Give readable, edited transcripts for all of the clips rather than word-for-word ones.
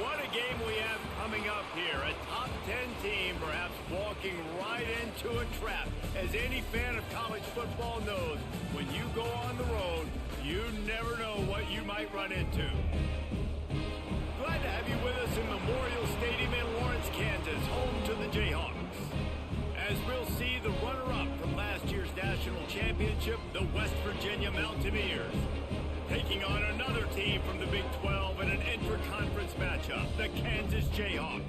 What a game we have coming up here. A top 10 team perhaps walking right into a trap. As any fan of college football knows, when you go on the road, you never know what you might run into. Glad to have you with us in Memorial Stadium in Lawrence, Kansas, home to the Jayhawks. As we'll see the runner-up from last year's national championship, the West Virginia Mountaineers, taking on another team from the Big 12 in an intra-conference matchup, the Kansas Jayhawks.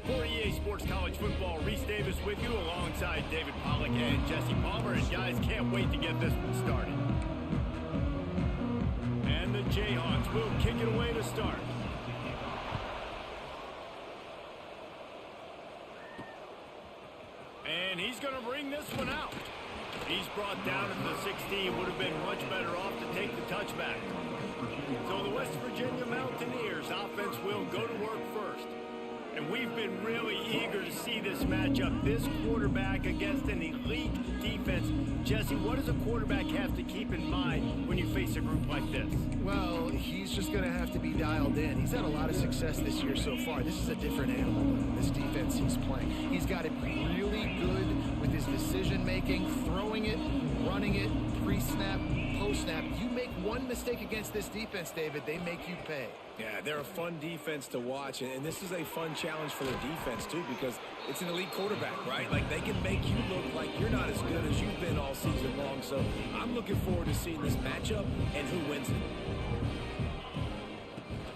For EA Sports College Football, Reese Davis with you alongside David Pollack and Jesse Palmer. And guys, can't wait to get this one started. And the Jayhawks will kick it away to start. And he's going to bring this one out. He's brought down at the 16, would have been much better off to take the touchback. So the West Virginia Mountaineers offense will go to work first. And we've been really eager to see this matchup. This quarterback against an elite defense. Jesse, what does a quarterback have to keep in mind when you face a group like this? Well, he's just going to have to be dialed in. He's had a lot of success this year so far. This is a different animal than this defense he's playing. He's got to be really good with his decision-making, throwing it, running it, pre-snap, post-snap. You make one mistake against this defense, David, they make you pay. Yeah, they're a fun defense to watch, and this is a fun challenge for the defense, too, because it's an elite quarterback, right? Like, they can make you look like you're not as good as you've been all season long, so I'm looking forward to seeing this matchup and who wins it.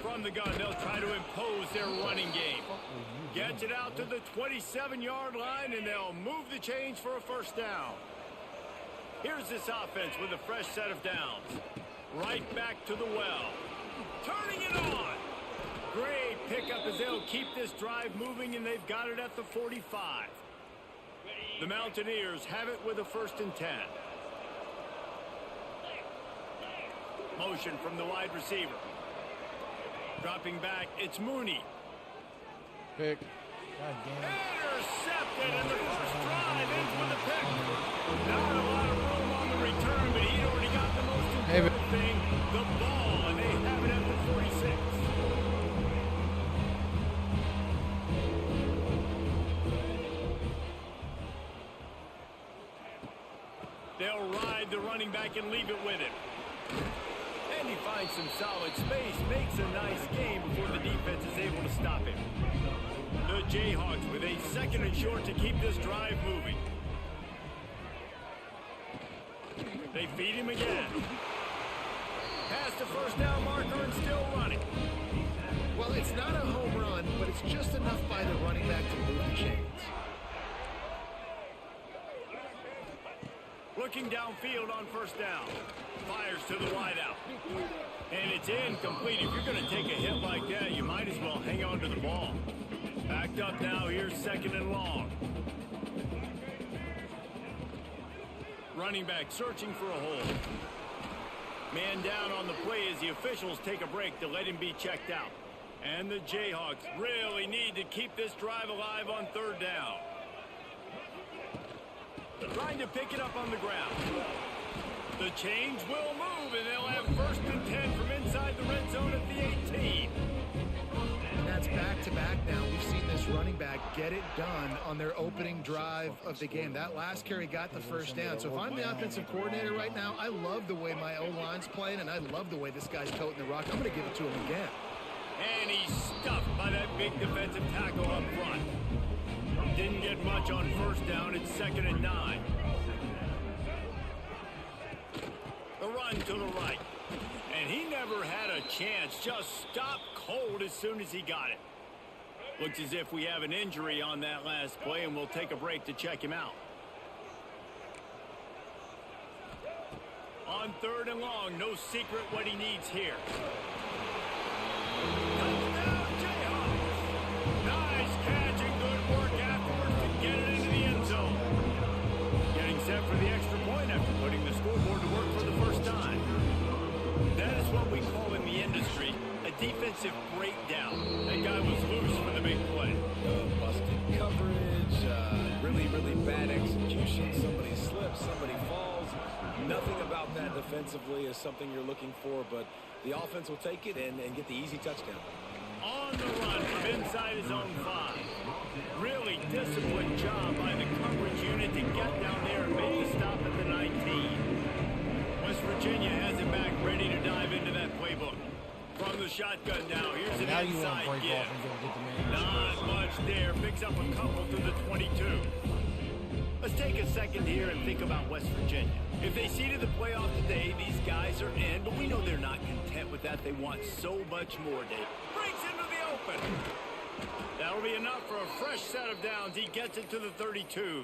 From the gun, they'll try to impose their running game. Gets it out to the 27-yard line, and they'll move the chains for a first down. Here's this offense with a fresh set of downs. Right back to the well. Turning it on. Great pickup as they'll keep this drive moving, and they've got it at the 45. The Mountaineers have it with a 1st and 10. Motion from the wide receiver. Dropping back, it's Mooney. Pick. Intercepted, and the first drive ends with a pick. Not a lot of room on the return, but he'd already got the most important thing, the ball, and they have it at the 46. They'll ride the running back and leave it with him. And he finds some solid space, makes a nice game before the defense is able to stop him. The Jayhawks with a 2nd and short to keep this drive moving. They feed him again. Past the first down marker and still running. Well, it's not a home run, but it's just enough by the running back to move the chains. Looking downfield on first down. Fires to the wideout. And it's incomplete. If you're going to take a hit like that, you might as well hang on to the ball. Backed up now, here's 2nd and long. Running back searching for a hole. Man down on the play as the officials take a break to let him be checked out. And the Jayhawks really need to keep this drive alive on 3rd down. Trying to pick it up on the ground. The chains will move, and they'll have 1st and 10 from inside the red zone at the 18. And that's back-to-back now. We've seen this running back get it done on their opening drive of the game. That last carry got the 1st down. So if I'm the offensive coordinator right now, I love the way my O-line's playing, and I love the way this guy's toting the rock. I'm going to give it to him again. And he's stuffed by that big defensive tackle up front. Didn't get much on 1st down. It's 2nd and 9. The run to the right. And he never had a chance. Just stopped cold as soon as he got it. Looks as if we have an injury on that last play, and we'll take a break to check him out. On 3rd and long, no secret what he needs here. Touchdown, Jayhawks! Nice catch and good work afterwards to get it into the end zone. Getting set for the extra point after putting the scoreboard to work for the first time. That is what we call in the industry a defensive breakdown. That guy was loose for the big play. Busted coverage, really bad execution. Somebody slips, somebody falls. Nothing about that defensively is something you're looking for, but the offense will take it and get the easy touchdown. On the run from inside his own 5. Really disciplined job by the coverage unit to get down there and make the stop at the 19. West Virginia has it back, ready to dive into that playbook. From the shotgun now, here's an inside give. Not much there, picks up a couple to the 22. Let's take a second here and think about West Virginia. If they seeded the playoff today, these guys are in, but we know they're not content with that. They want so much more, Dave. Breaks into the open. That'll be enough for a fresh set of downs. He gets it to the 32.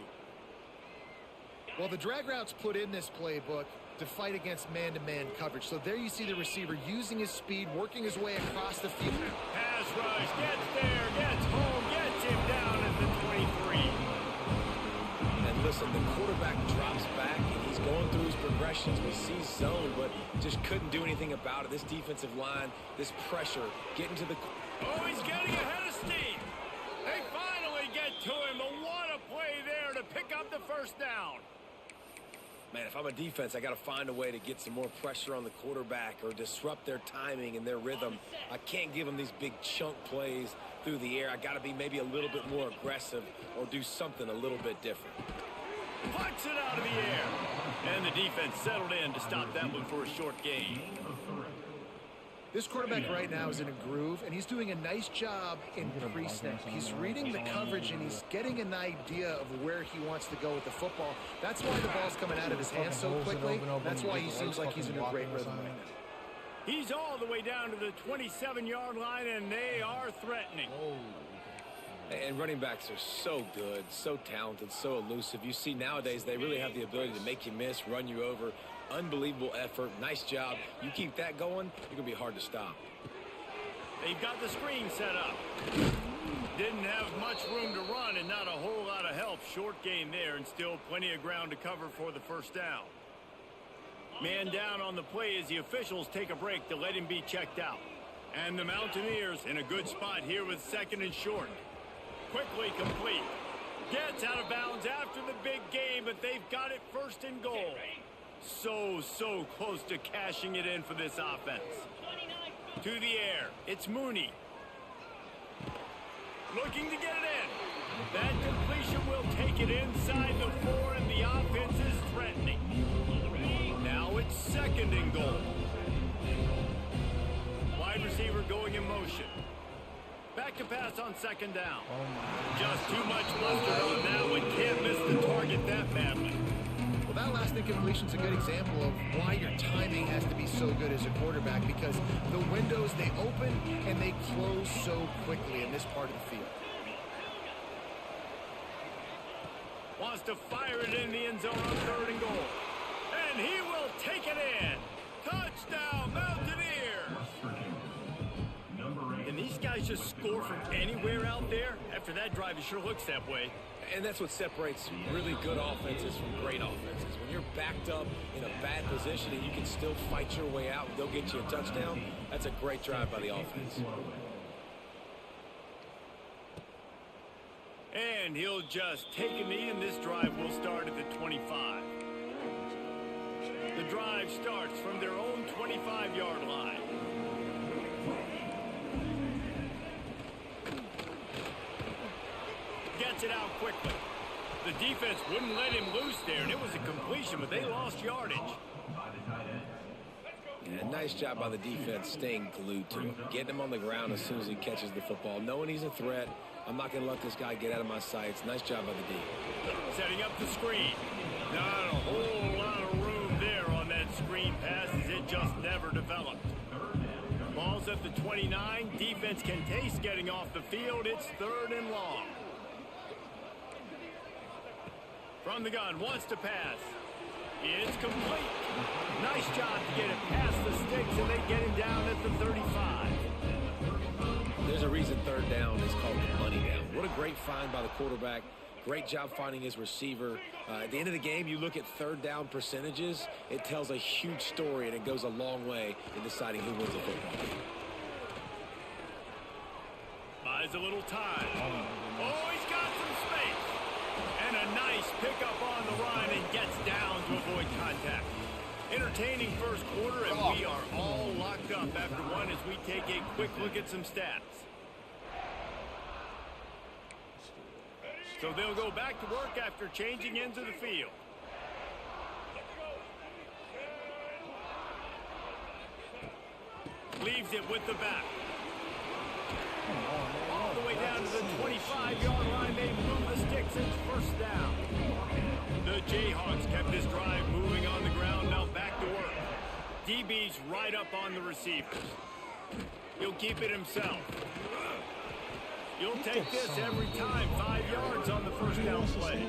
Well, the drag routes put in this playbook to fight against man-to-man coverage. So there you see the receiver using his speed, working his way across the field. Pass rush, gets there, gets home, gets him down at the 23. And listen, the quarterback drops back, and he's going through his progressions. We see zone, but just couldn't do anything about it. This defensive line, this pressure, getting to the... Oh, he's getting ahead of steam. They finally get to him, but what a play there to pick up the first down. Man, if I'm a defense, I got to find a way to get some more pressure on the quarterback or disrupt their timing and their rhythm. I can't give them these big chunk plays through the air. I got to be maybe a little bit more aggressive or do something a little bit different. Puts it out of the air. And the defense settled in to stop that one for a short gain. This quarterback right now is in a groove, and he's doing a nice job in pre-snap. He's reading the coverage, and he's getting an idea of where he wants to go with the football. That's why the ball's coming out of his hands so quickly. That's why he seems like he's in a great rhythm right now. He's all the way down to the 27-yard line, and they are threatening. And running backs are so good, so talented, so elusive. You see nowadays they really have the ability to make you miss, run you over. Unbelievable effort. Nice job. You keep that going, you're going to be hard to stop. They've got the screen set up. Didn't have much room to run and not a whole lot of help. Short game there and still plenty of ground to cover for the first down. Man down on the play as the officials take a break to let him be checked out. And the Mountaineers in a good spot here with second and short. Quickly complete. Gets out of bounds after the big game, but they've got it first and goal. So close to cashing it in for this offense. To the air, it's Mooney. Looking to get it in. That completion will take it inside the 4, and the offense is threatening. Now it's second and goal. Wide receiver going in motion. Back to pass on second down. Just too much mustard on that one. Can't miss the target that badly. Well, that last incompletion is a good example of why your timing has to be so good as a quarterback, because the windows, they open and they close so quickly in this part of the field. Wants to fire it in the end zone on third and goal. And he will take it in. Touchdown, Mountaineers! Can these guys just score from anywhere out there? After that drive, it sure looks that way. And that's what separates really good offenses from great offenses. When you're backed up in a bad position and you can still fight your way out and they'll get you a touchdown, that's a great drive by the offense. And he'll just take a knee, and this drive will start at the 25. The drive starts from their own 25-yard line. Gets it out quickly. The defense wouldn't let him loose there, and it was a completion, but they lost yardage. Yeah, nice job by the defense staying glued to him, getting him on the ground as soon as he catches the football, knowing he's a threat. I'm not going to let this guy get out of my sights. Nice job by the D. Setting up the screen. Not a whole lot of room there on that screen pass, as it just never developed. Ball's at the 29. Defense can taste getting off the field. It's third and long. From the gun, wants to pass. It's complete. Nice job to get it past the sticks, and they get him down at the 35. There's a reason third down is called the money down. What a great find by the quarterback. Great job finding his receiver. At the end of the game, you look at third down percentages. It tells a huge story, and it goes a long way in deciding who wins a football game. Buys a little time. Oh, he's got some space. And a nice pickup on the run, and gets down to avoid contact. Entertaining first quarter, and we are all locked up after one as we take a quick look at some stats. So they'll go back to work after changing ends of the field. Leaves it with the back. All the way down to the 25-yard line. They move the sticks. It's first down. The Jayhawks kept this drive moving on the ground. Now back to work. DB's right up on the receivers. He'll keep it himself. You'll take this every time. 5 yards on the first down play.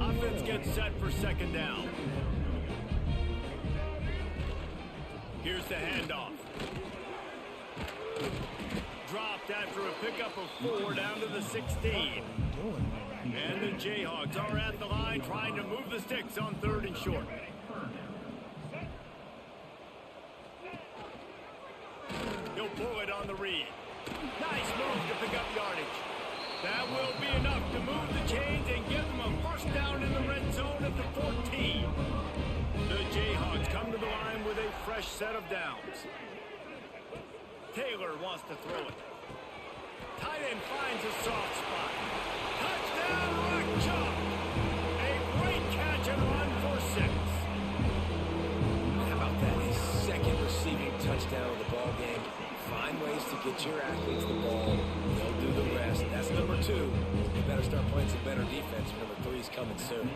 Offense gets set for second down. Here's the handoff. Dropped after a pickup of 4 down to the 16. And the Jayhawks are at the line trying to move the sticks on 3rd and short. He'll pull it on the read. Nice move to pick up yardage. That will be enough to move the chains and give them a first down in the red zone at the 14. The Jayhawks come to the line with a fresh set of downs. Taylor wants to throw it. Tight end finds a soft spot. Touchdown, Rock Chalk! A great catch and run for 6. How about that? His second receiving touchdown of the ball game. Find ways to get your athletes the ball. They'll do the rest. That's number 2. You better start playing some better defense. Number 3 is coming soon.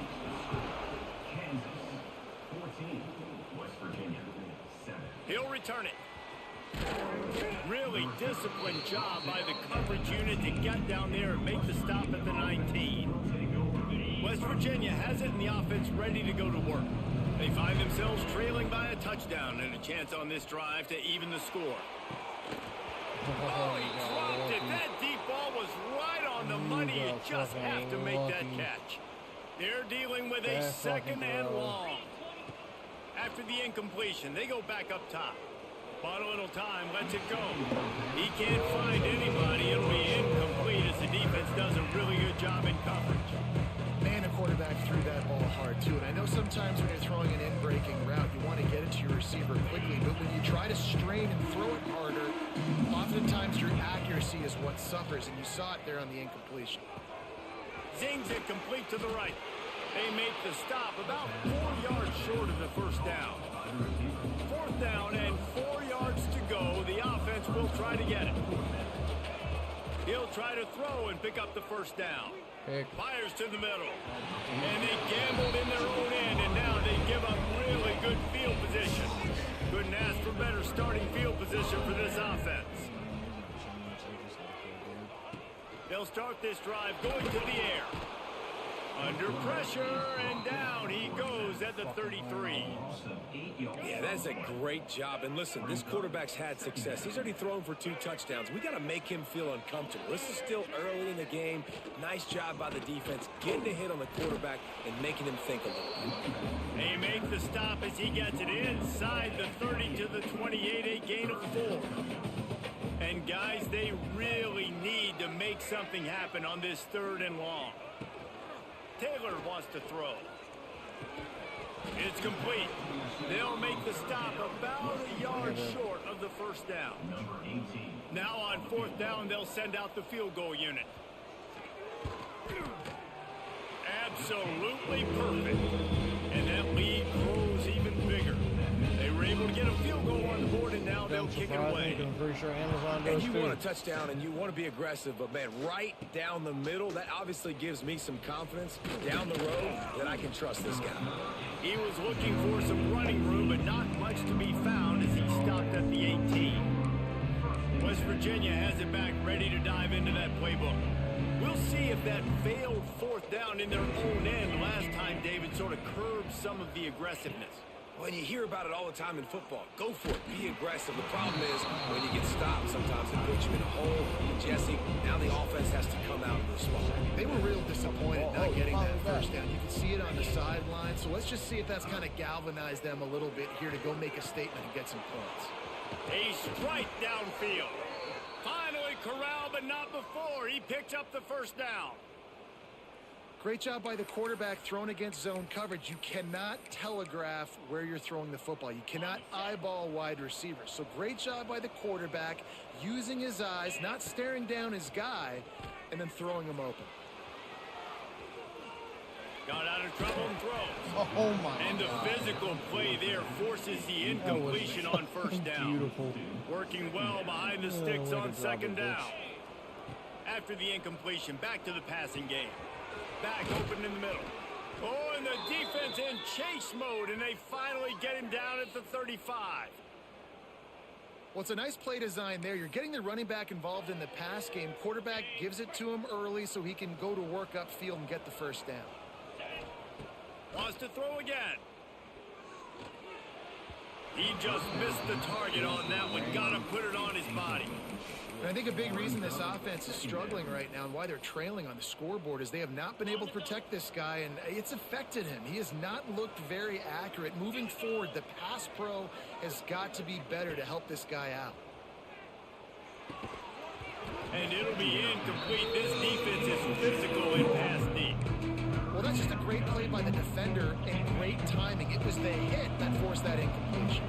He'll return it. Really disciplined job by the coverage unit to get down there and make the stop at the 19. West Virginia has it and the offense ready to go to work. They find themselves trailing by a touchdown and a chance on this drive to even the score. Oh, he dropped it. That deep ball was right on the money. You just have to make that catch. They're dealing with a second and long. After the incompletion, they go back up top. Bought a little time, lets it go. He can't find anybody. It'll be incomplete as the defense does a really good job in coverage. Man, the quarterback threw that ball hard, too. And I know sometimes when you're throwing an in-breaking route, you want to get it to your receiver quickly. But when you try to strain and throw it harder, oftentimes your accuracy is what suffers. And you saw it there on the incompletion. Zings it complete to the right. They make the stop about 4 yards short of the first down. 4th down and 4 yards to go. The offense will try to get it. He'll try to throw and pick up the first down. Fires to the middle. And they gambled in their own end, and now they give up really good field position. Couldn't ask for better starting field position for this offense. They'll start this drive going to the air. Under pressure, and down he goes at the 33. Yeah, that's a great job. And listen, this quarterback's had success. He's already thrown for 2 touchdowns. We got to make him feel uncomfortable. This is still early in the game. Nice job by the defense, getting a hit on the quarterback and making him think a little bit. They make the stop as he gets it inside the 30 to the 28, a gain of 4. And guys, they really need to make something happen on this 3rd and long. Taylor wants to throw. It's complete. They'll make the stop about a yard short of the first down. Now on 4th down, they'll send out the field goal unit. Absolutely perfect. And that lead grows even bigger. They were able to get a field goal on the board, and now they'll kick it away. I'm pretty sure Amazon does And you too. want a touchdown, and you want to be aggressive, but, man, right down the middle, that obviously gives me some confidence down the road that I can trust this guy. He was looking for some running room, but not much to be found as he stopped at the 18. West Virginia has it back ready to dive into that playbook. We'll see if that failed 4th down in their own end last time, David, sort of curbed some of the aggressiveness. Well, you hear about it all the time in football. Go for it. Be aggressive. The problem is when you get stopped, sometimes it puts you in a hole. And Jesse, now the offense has to come out and respond. They were real disappointed not getting that first down. You can see it on the sideline. So let's just see if that's kind of galvanized them a little bit here to go make a statement and get some points. A strike downfield. Finally corralled, but not before. He picks up the first down. Great job by the quarterback thrown against zone coverage. You cannot telegraph where you're throwing the football. You cannot eyeball wide receivers. So great job by the quarterback using his eyes, not staring down his guy, and then throwing him open. Got out of trouble and throws. Oh my And the God. physical play there forces the incompletion on first down. Beautiful. Working well behind the sticks way to on drop second it, bitch. down. After the incompletion, back to the passing game. Back open in the middle. Oh, and the defense in chase mode, and they finally get him down at the 35. Well, it's a nice play design there. You're getting the running back involved in the pass game. Quarterback gives it to him early so he can go to work upfield and get the first down. Wants to throw again. He just missed the target on that one. Got to put it on his body. And I think a big reason this offense is struggling right now and why they're trailing on the scoreboard is they have not been able to protect this guy, and it's affected him. He has not looked very accurate. Moving forward, the pass pro has got to be better to help this guy out. And it'll be incomplete. This defense is physical in pass deep. Well, that's just a great play by the defender and great timing. It was the hit that forced that incompletion.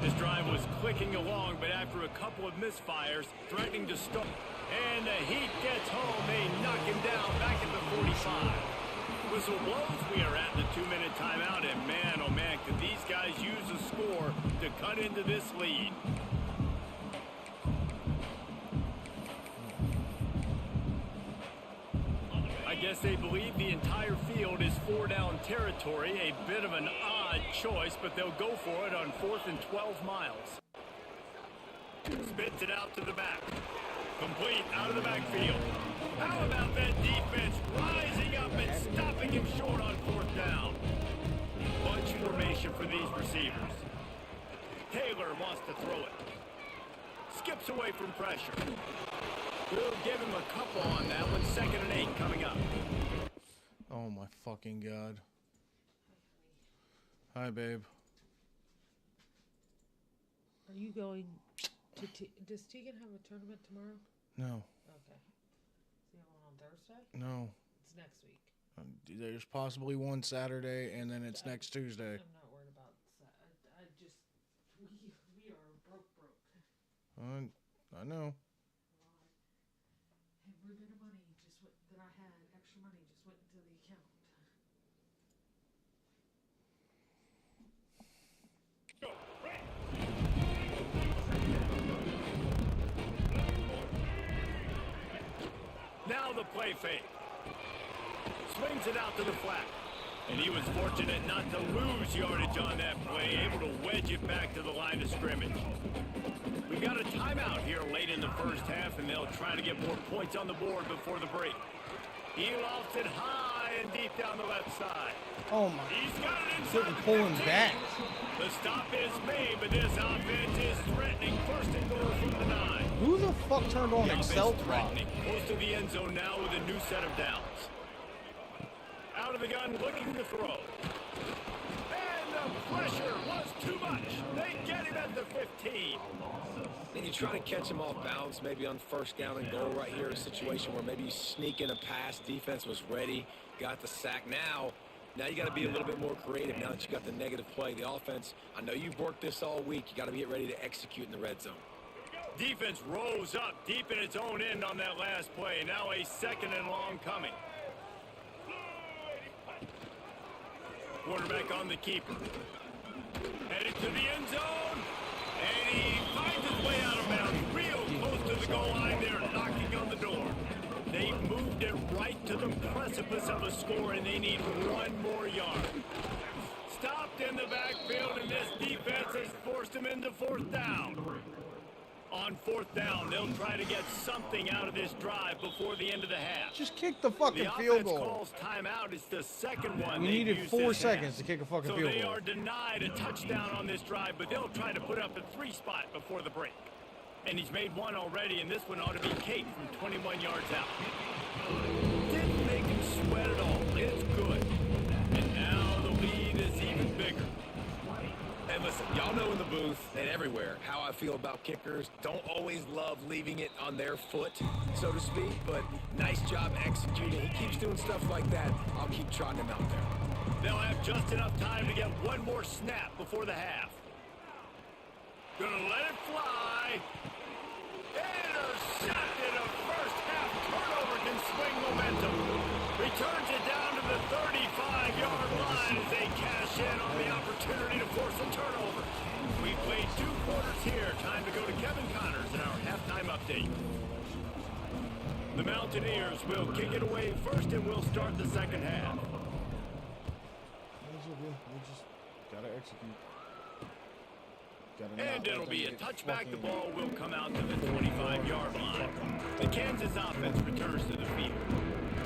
This drive was clicking along, but after a couple of misfires, threatening to stop. And the Heat gets home. They knock him down back at the 45. Whistle blows. We are at the 2-minute timeout, and man, oh man, could these guys use a score to cut into this lead. I guess they believe the entire field is 4-down territory. A bit of an odd choice, but they'll go for it on 4th and 12 miles. Spits it out to the back. Complete out of the backfield. How about that defense rising up and stopping him short on 4th down? Bunch formation for these receivers. Taylor wants to throw it. Skips away from pressure. We'll give him a couple on that one. 2nd and 8 coming up. Oh my fucking God. Hi, babe. Are you going to does Tegan have a tournament tomorrow? No. Okay. Is the other one on Thursday? No. It's next week. There's possibly one Saturday, and then it's next Tuesday. I'm not worried about that. I just we are broke. I know. Every bit of money just went that I had, extra money just went into the account. Now the play fake. Swings it out to the flat. And he was fortunate not to lose yardage on that play, able to wedge it back to the line of scrimmage. We've got a timeout here late in the first half, and they'll try to get more points on the board before the break. He lofts it high and deep down the left side. Oh my. He's got it inside Couldn't the pull him 15. back. The stop is made, but this offense is threatening. 1st and goal from the 9. Who the fuck turned on The Excel offense Drop? threatening, close to the end zone now with a new set of downs. Out of the gun, looking to throw. And the pressure was too much. They get him at the 15. And you try to catch him off balance, maybe on 1st down and goal right here, a situation where maybe you sneak in a pass, defense was ready, got the sack. Now you got to be a little bit more creative now that you got the negative play. The offense, I know you've worked this all week. You got to get ready to execute in the red zone. Defense rose up deep in its own end on that last play. Now a 2nd and long coming. Quarterback on the keeper. Headed to the end zone. And he finds his way out of bounds. Real close to the goal line there, knocking on the door. They moved it right to the precipice of a score, and they need 1 more yard. Stopped in the backfield, and this defense has forced him into 4th down. On 4th down, they'll try to get something out of this drive before the end of the half. Just kick the fucking The field offense goal. calls timeout. It's the 2nd one. We they've needed used 4 this seconds to half. kick a fucking So field they goal. are denied a touchdown on this drive, but they'll try to put up a 3 spot before the break. And he's made 1 already, and this one ought to be cake from 21 yards out. Didn't make him sweat at all. It's good. And now the lead is even bigger. And listen, y'all know in the booth and everywhere how I feel about kickers. Don't always love leaving it on their foot, so to speak, but nice job executing. He keeps doing stuff like that. I'll keep trotting him out there. They'll have just enough time to get one more snap before the half. Gonna let it fly. Intercepted. A first half turnover can swing momentum. Returns it down to the 35-yard line as they cash in on the opportunity to force a turnover. We played 2 quarters here. Time to go to Kevin Connors in our halftime update. The Mountaineers will kick it away first, and we'll start the second half. We just gotta execute. And it'll be a touchback. The ball will come out to the 25-yard line. The Kansas offense returns to the field.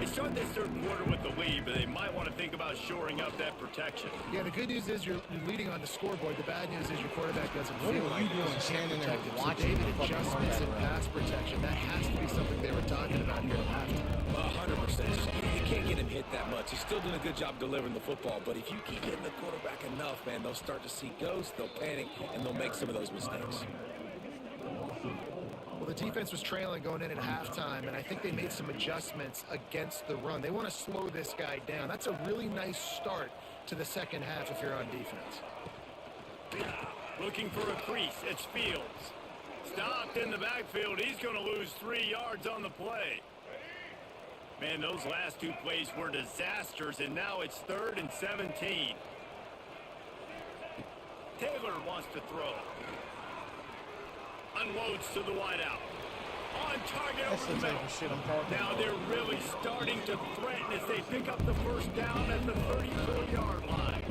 They start this third quarter with the lead, but they might want to think about shoring up that protection. Yeah, the good news is you're leading on the scoreboard. The bad news is your quarterback doesn't What feel are like you doing standing there protected. watching So David, the fucking adjustments and quarterback pass protection, that has to be something they were talking about here at halftime. 100%. You can't get him hit that much. He's still doing a good job delivering the football, but if you keep hitting the quarterback enough, man, they'll start to see ghosts, they'll panic, and they'll make some of those mistakes. Well, the defense was trailing going in at halftime, and I think they made some adjustments against the run. They want to slow this guy down. That's a really nice start to the second half if you're on defense. Looking for a crease. It's Fields. Stopped in the backfield. He's going to lose 3 yards on the play. Man, those last 2 plays were disasters, and now it's 3rd and 17. Taylor wants to throw. Unloads to the wideout. On target That's over the the type middle. of shit I'm talking Now about. they're really starting to threaten as they pick up the first down at the 34-yard line.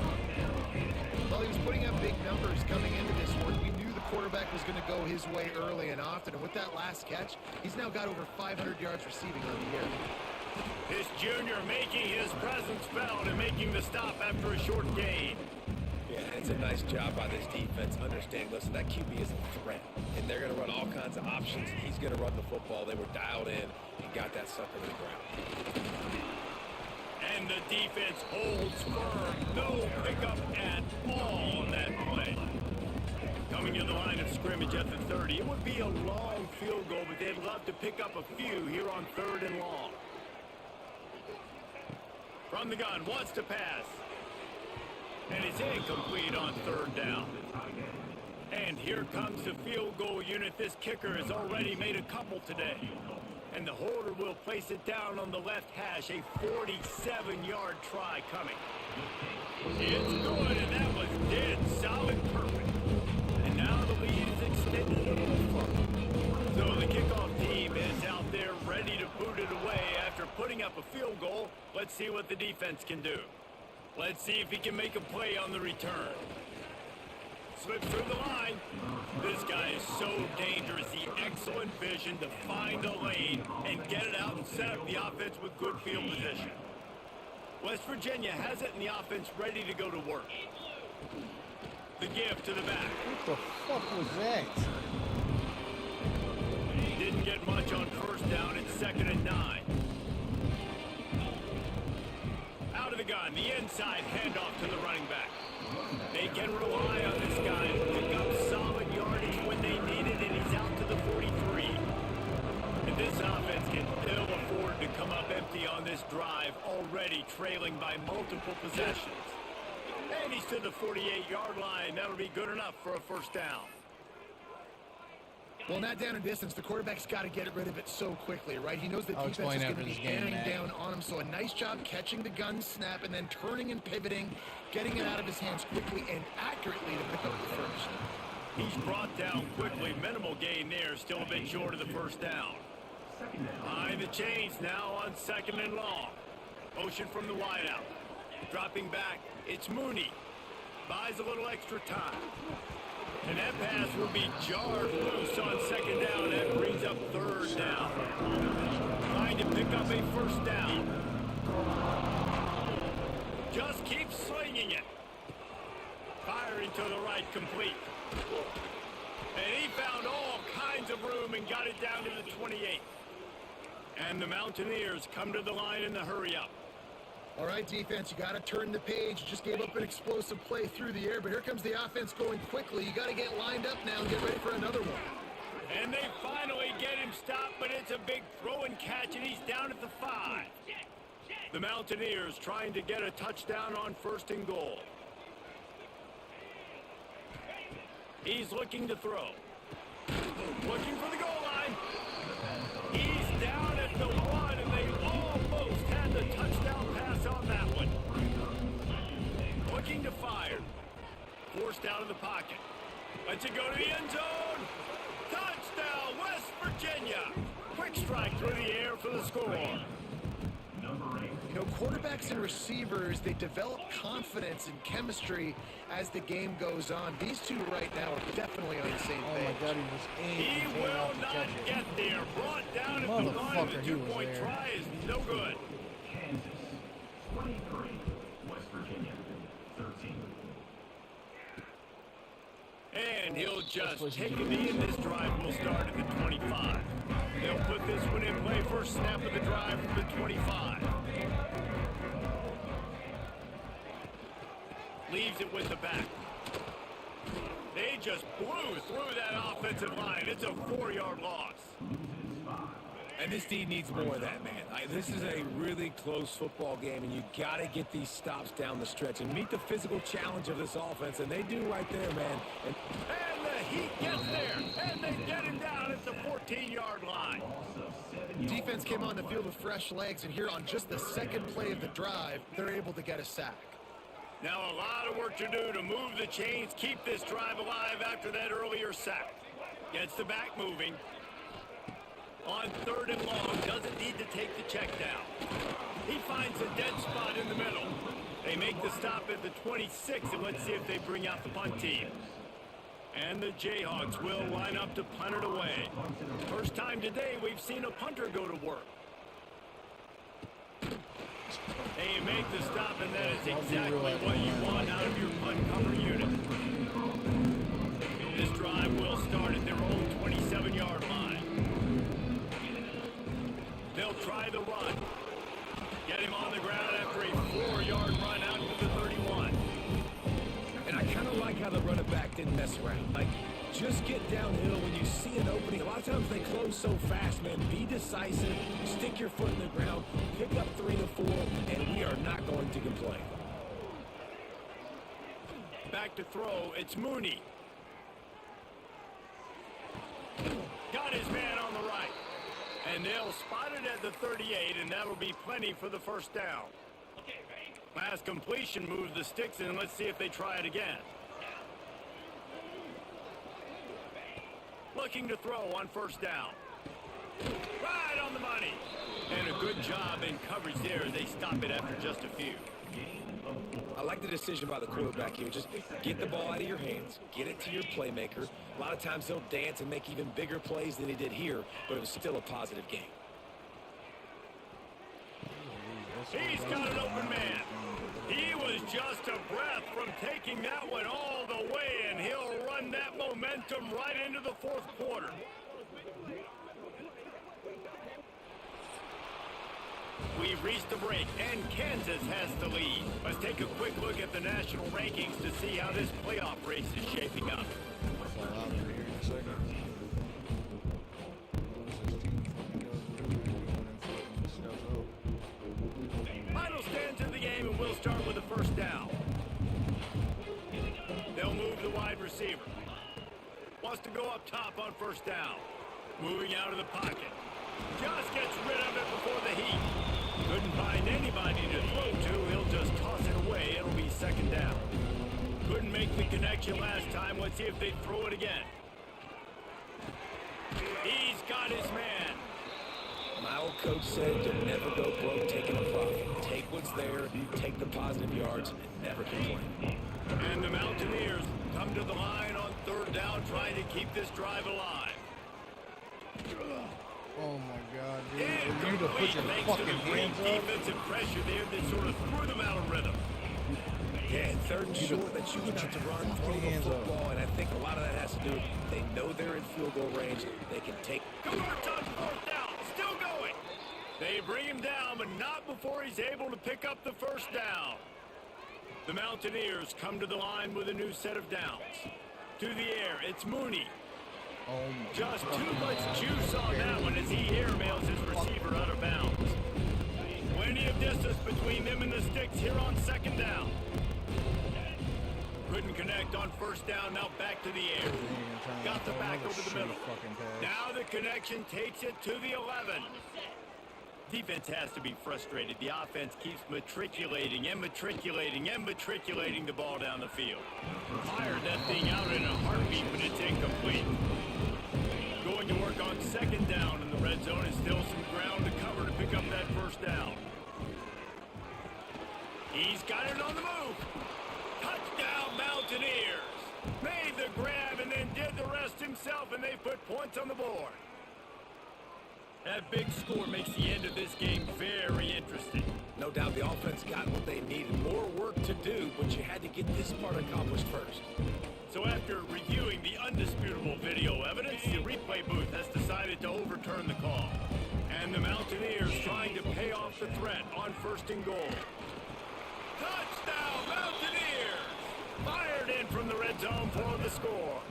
Well, he was putting up big numbers coming into this one. We knew the quarterback was going to go his way early and often, and with that last catch, he's now got over 500 yards receiving on the year. This junior making his presence felt and making the stop after a short gain. Yeah, it's a nice job by this defense. Understand, listen, that QB is a threat, and they're going to run all kinds of options. He's going to run the football. They were dialed in and got that sucker to the ground. And the defense holds firm. No pickup at all on that play. Coming to the line of scrimmage at the 30. It would be a long field goal, but they'd love to pick up a few here on 3rd and long. From the gun, wants to pass. And it's incomplete on 3rd down. And here comes the field goal unit. This kicker has already made a couple today. And the holder will place it down on the left hash. A 47-yard try coming. It's good, and that was dead solid perfect. And now the lead is extended a little further. So the kickoff team is out there ready to boot it away after putting up a field goal. Let's see what the defense can do. Let's see if he can make a play on the return. Slips through the line. This guy is so dangerous. The excellent vision to find a lane and get it out and set up the offense with good field position. West Virginia has it in the offense ready to go to work. The give to the back. What the fuck was that? Didn't get much on 1st down. It's 2nd and 9. Out of the gun, the inside handoff to the running back. They can rely on this guy to pick up solid yardage when they need it, and he's out to the 43. And this offense can ill afford to come up empty on this drive, already trailing by multiple possessions. And he's to the 48-yard line. That'll be good enough for a 1st down. Well, not down in distance. The quarterback's got to get rid of it so quickly, right? He knows the I'll defense explain is going after to be this game, bearing Matt. down on him. So a nice job catching the gun snap and then turning and pivoting, getting it out of his hands quickly and accurately to pick up the first. He's brought down quickly. Minimal gain there. Still a bit short of the 1st down. Behind the chains now on 2nd and long. Motion from the wideout. Dropping back. It's Mooney. Buys a little extra time. And that pass will be jarred loose on 2nd down. That brings up 3rd down. Trying to pick up a 1st down. Just keep slinging it. Firing to the right, complete. And he found all kinds of room and got it down to the 28. And the Mountaineers come to the line in the hurry up. All right, defense, you got to turn the page. You just gave up an explosive play through the air, but here comes the offense going quickly. You got to get lined up now and get ready for another one. And they finally get him stopped, but it's a big throw and catch, and he's down at the 5. The Mountaineers trying to get a touchdown on 1st and goal. He's looking to throw. Looking for the goal line. He's down at the 1, and they almost had the touchdown pass on that one. Looking to fire. Forced out of the pocket. Lets it go to the end zone. Touchdown, West Virginia. Quick strike through the air for the score. You know, quarterbacks and receivers, they develop confidence and chemistry as the game goes on. These two right now are definitely on the same Oh page. my God, he was in. He will not get there. Brought down at the line of Motherfucker, the he was two-point there. try is no good. Kansas 23, West Virginia 13. And he'll just take a knee, and this drive will start at the 25. They'll put this one in play. First snap of the drive from the 25. Leaves it with the back. They just blew through that offensive line. It's a 4-yard loss. And this D needs more of that, man. This is a really close football game, and you got to get these stops down the stretch and meet the physical challenge of this offense, and they do right there, man. And the Heat gets there, and they get him down at the 14-yard line. Defense came on the field with fresh legs, and here on just the second play of the drive, they're able to get a sack. Now a lot of work to do to move the chains, keep this drive alive after that earlier sack. Gets the back moving. On 3rd and long, doesn't need to take the check down. He finds a dead spot in the middle. They make the stop at the 26, and let's see if they bring out the punt team. And the Jayhawks will line up to punt it away. First time today we've seen a punter go to work. They make the stop, and that is exactly what you want out of your punt cover unit. This drive will start at their own 27-yard line. They'll try the run. Get him on the ground after a 4-yard run out to the 31. And I kind of like how the running back didn't mess around. Like, just get downhill when you see an opening. A lot of times they close so fast, man. Be decisive. Stick your foot in the ground. Pick up 3 to 4, and we are not going to complain. Back to throw. It's Mooney. Got his man on the right. And they'll spot it at the 38, and that'll be plenty for the first down. Last completion moves the sticks in, and let's see if they try it again. Looking to throw on 1st down. Right on the money. And a good job in coverage there as they stop it after just a few. I like the decision by the quarterback here. Just get the ball out of your hands, get it to your playmaker. A lot of times he'll dance and make even bigger plays than he did here, but it was still a positive game. He's got an open man. He was just a breath from taking that one all the way, and he'll run that momentum right into the 4th quarter. We've reached the break, and Kansas has the lead. Let's take a quick look at the national rankings to see how this playoff race is shaping up. Fall out of here in a second. Final stands in the game, and we'll start with the 1st down. They'll move the wide receiver. Wants to go up top on 1st down. Moving out of the pocket. Just gets rid of it before the Heat. Couldn't find anybody to throw to. He'll just toss it away. It'll be 2nd down. Couldn't make the connection last time. Let's see if they throw it again. He's got his man. My old coach said you'll never go broke taking a profit. Take what's there, take the positive yards, and never complain. And the Mountaineers come to the line on 3rd down, trying to keep this drive alive. Oh my God, dude. For you to put your Thanks fucking to the great hands up. defensive pressure there that sort of threw them out of rhythm. Yeah, 3rd and short, that you got to run, throw the hands up. football, and I think a lot of that has to do with they know they're in field goal range. They can take. Cougar touch 4th down. Still going. They bring him down, but not before he's able to pick up the first down. The Mountaineers come to the line with a new set of downs. To the air, it's Mooney. Oh my Just too fucking much God. juice on that one as he airmails his receiver out of bounds. Plenty of distance between them and the sticks here on second down. Couldn't connect on first down, now back to the air. Got the back over the middle. Now the connection takes it to the 11. Defense has to be frustrated. The offense keeps matriculating and matriculating and matriculating the ball down the field. Fired that thing out in a heartbeat, but it's incomplete. Going to work on second down in the red zone and still some ground to cover to pick up that first down. He's got it on the move. Touchdown Mountaineers. Made the grab and then did the rest himself, and they put points on the board. That big score makes the end of this game very interesting. No doubt the offense got what they needed. More work to do, but you had to get this part accomplished first. So after reviewing the undisputable video evidence, the replay booth has decided to overturn the call. And the Mountaineers trying to pay off the threat on first and goal. Touchdown Mountaineers! Fired in from the red zone for the score.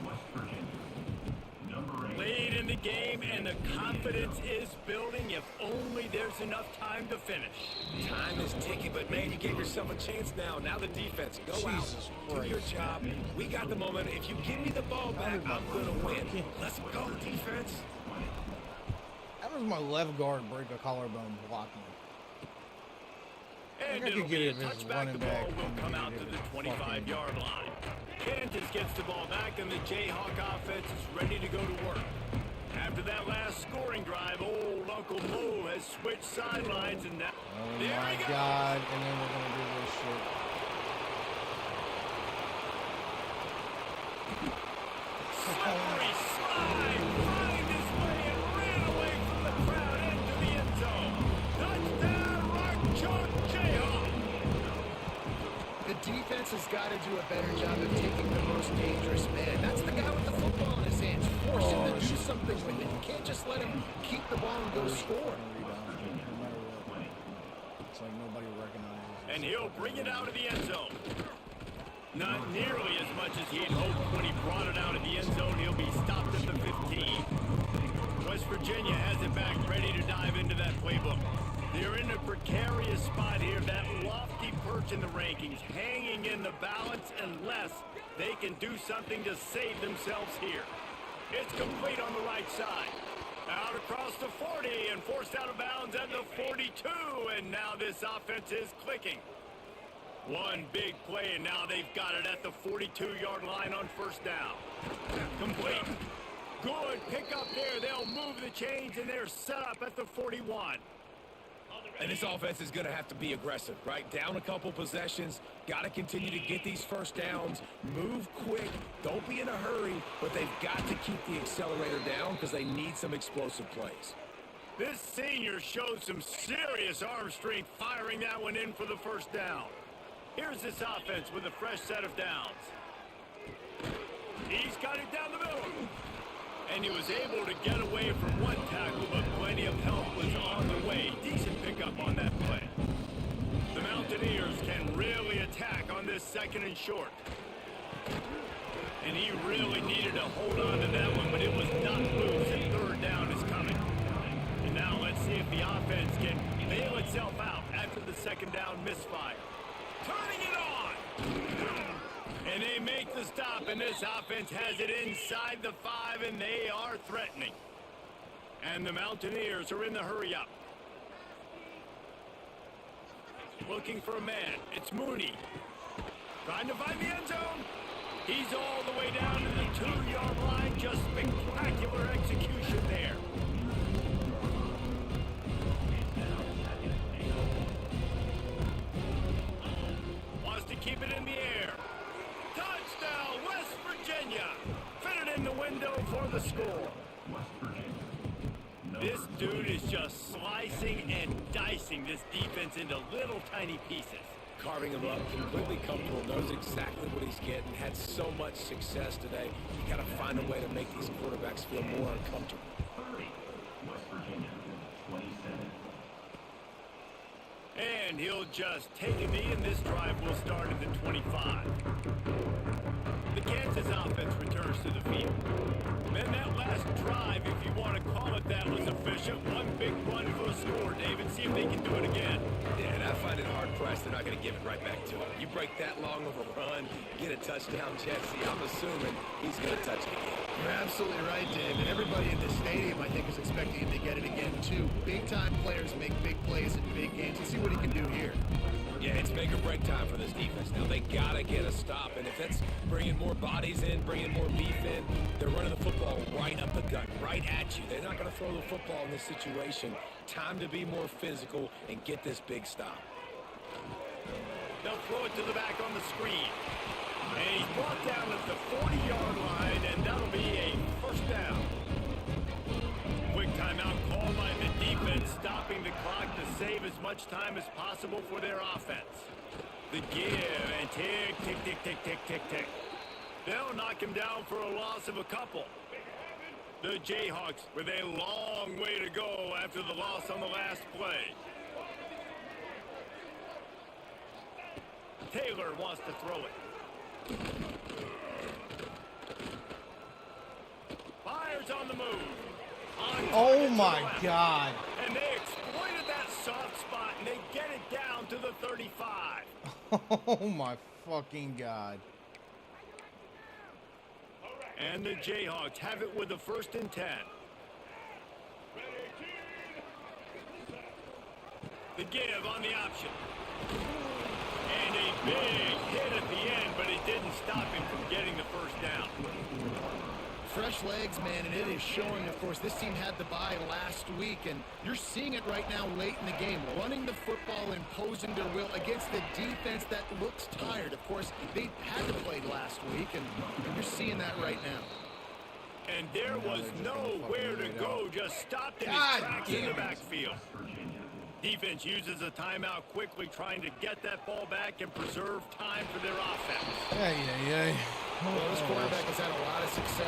Late in the game, and the confidence is building if only there's enough time to finish. Time is ticking, but man, you gave yourself a chance now. Now the defense, go Jesus out, do your Christ. job. We got the moment. If you give me the ball back, I'm going to win. Let's go, defense. How does my left guard break a collarbone blocking? And I it'll could be get a it if it's touchback. running The ball back. will come out to the 25-yard line. Kansas gets the ball back, and the Jayhawk offense is ready to go to work. After that last scoring drive, old Uncle Mo has switched sidelines, and now Oh there my he goes. God! And then we're gonna do this shit. Slippery slide, find his way and ran away from the crowd into the end zone. Touchdown, Rock Chalk Jayhawk. The defense has got to do a better job of taking the most dangerous man. That's the guy with the football in his hands. Force him to do something with it. You can't just let him keep the ball and go score. No matter what. It's like nobody recognizes. And he'll bring it out of the end zone. Not nearly as much as he'd hoped when he brought it out of the end zone. He'll be stopped at the 15. West Virginia has it back, ready to dive into that playbook. They're in a precarious spot here, that lofty perch in the rankings, hanging in the balance unless they can do something to save themselves here. It's complete on the right side. Out across the 40 and forced out of bounds at the 42, and now this offense is clicking. One big play, and now they've got it at the 42-yard line on first down. Complete. Good pick up there. They'll move the chains, and they're set up at the 41. And this offense is going to have to be aggressive, right? Down a couple possessions. Got to continue to get these first downs. Move quick. Don't be in a hurry, but they've got to keep the accelerator down because they need some explosive plays. This senior showed some serious arm strength firing that one in for the first down. Here's this offense with a fresh set of downs. He's got it down the middle. And he was able to get away from one tackle, but plenty of help was on the way. Decent pickup on that play. The Mountaineers can really attack on this second and short. And he really needed to hold on to that one, but it was not loose, and third down is coming. And now let's see if the offense can bail itself out after the second down misfire. Turning it on! And they make the stop, and this offense has it inside the 5, and they are threatening. And the Mountaineers are in the hurry-up. Looking for a man. It's Mooney. Trying to find the end zone. He's all the way down to the 2-yard line. Just spectacular execution there. Wants to keep it in the air. Touchdown, West Virginia. Fitted in the window for the score. This dude is just slicing and dicing this defense into little tiny pieces. Carving him up, completely comfortable, knows exactly what he's getting, had so much success today. You got to find a way to make these quarterbacks feel more uncomfortable. 30, West Virginia, 27. And he'll just take a knee, and this drive will start at the 25. The Kansas offense returns to the field. Man, that last drive, if you want to call it that, was efficient. One big run for a score, David. See if they can do it again. Yeah, and I find it hard-pressed they're not going to give it right back to him. You break that long of a run, get a touchdown, Jesse, I'm assuming he's going to touch it again. You're absolutely right, Dave. And everybody in this stadium, I think, is expecting him to get it again, too. Big-time players make big plays in big games. Let's see what he can do here. Yeah, it's make or break time for this defense. Now, they got to get a stop. And if that's bringing more bodies in, bringing more beef in, they're running the football right up the gut, right at you. They're not going to throw the football in this situation. Time to be more physical and get this big stop. They'll throw it to the back on the screen. And he's brought down at the 40-yard line, and that'll be a first down. Quick timeout called by the defense, stopping the clock to save as much time as possible for their offense. The give, and tick, tick, tick, tick, tick, tick, tick. They'll knock him down for a loss of a couple. The Jayhawks with a long way to go after the loss on the last play. Taylor wants to throw it. Fires on the move. Oh my God. And they exploited that soft spot, and they get it down to the 35. Oh my fucking God. And the Jayhawks have it with a 1st and 10. The give on the option. And a big hit at the end, but it didn't stop him from getting the first down. Fresh legs, man, and it is showing, of course, this team had the bye last week, and you're seeing it right now late in the game, running the football, imposing their will against the defense that looks tired. Of course, they had to play last week, and you're seeing that right now. And there was nowhere to go, just stopped in his tracks in the backfield. Defense uses a timeout quickly, trying to get that ball back and preserve time for their offense. Yeah. Well, this quarterback has had a lot of success.